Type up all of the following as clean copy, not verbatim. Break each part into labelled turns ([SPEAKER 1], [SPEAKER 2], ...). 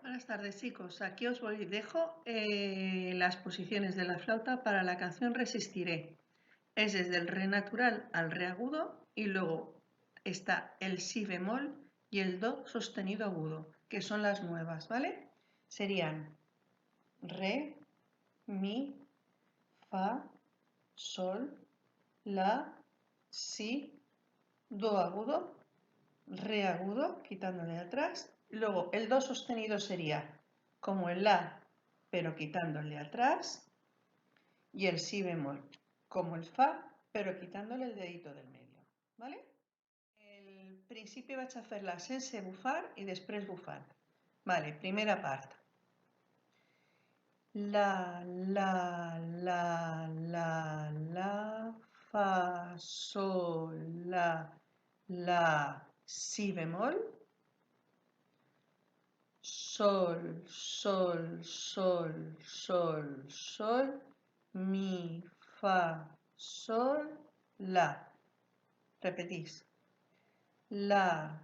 [SPEAKER 1] Buenas tardes, chicos. Aquí os dejo las posiciones de la flauta para la canción Resistiré. Es desde el re natural al re agudo y luego está el si bemol y el do sostenido agudo, que son las nuevas, ¿vale? Serían re, mi, fa, sol, la, si, do agudo, re agudo, quitándole atrás. Luego el do sostenido sería como el la, pero quitándole atrás. Y el si bemol, como el fa, pero quitándole el dedito del medio. ¿Vale? El principi vaig a fer-la sense bufar i després bufant. Vale, primera part. La, fa, sol, la, si bemol, sol, sol, sol, sol, sol, mi, fa, sol, la. Repetís. La,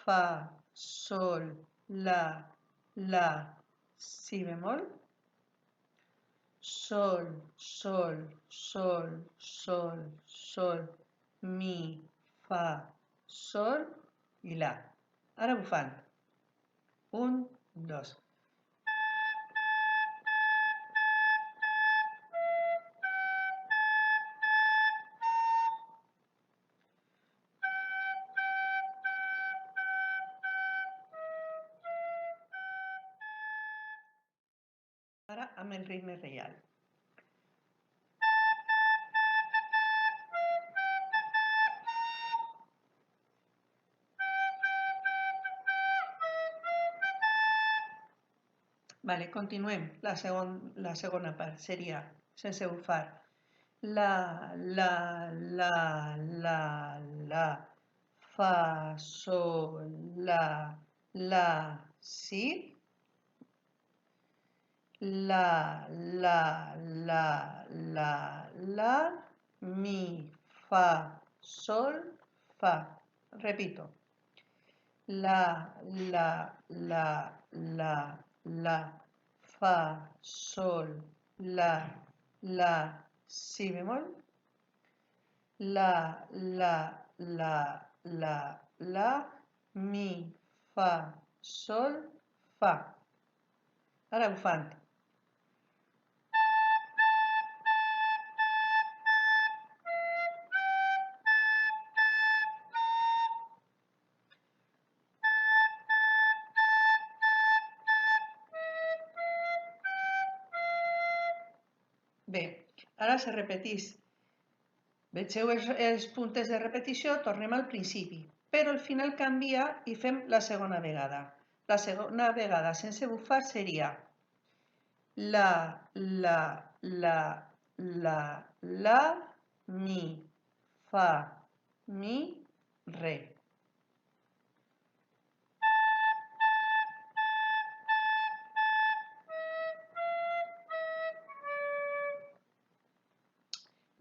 [SPEAKER 1] fa, sol, la, si bemol, sol, sol, sol, sol, sol, mi, fa, sol i la. Ara bufant. 1, 2. Ara amb el ritme reial. Vale, continuem. La segona part seria sense bufar. La, fa, sol, la, si. La, mi, fa, sol, fa. Repito. La, fa, sol, la, si bemol. La, mi, fa, sol, fa. Ara bufant. Bé, ara se repetís. Vegeu els puntes de repetició, tornem al principi, però al final canvia i fem la segona vegada. La segona vegada sense bufar seria la, mi, fa, mi, re.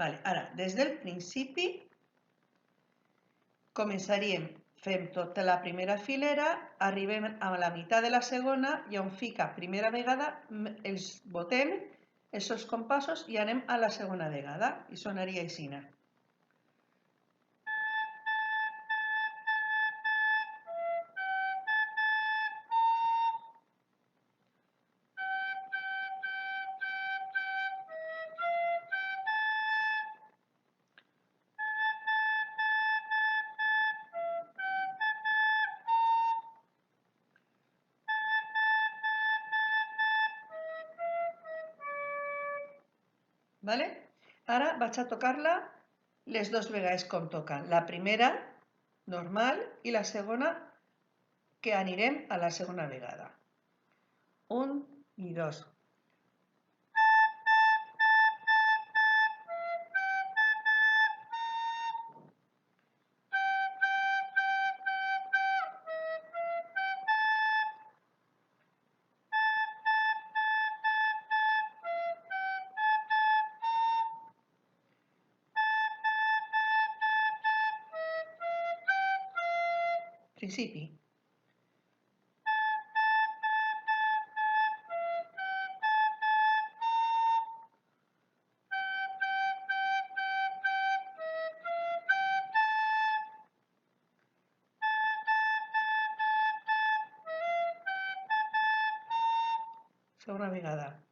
[SPEAKER 1] Vale, ara, des del principi començaríem, fem tota la primera filera, arribem a la meitat de la segona i on fica primera vegada els botem, els compassos i anem a la segona vegada i sonaria així. Vale? Ara vaig a tocar-la les dues vegades com toquen. La primera, normal, i la segona, que anirem a la segona vegada. 1 i 2. Principi. Segona vegada.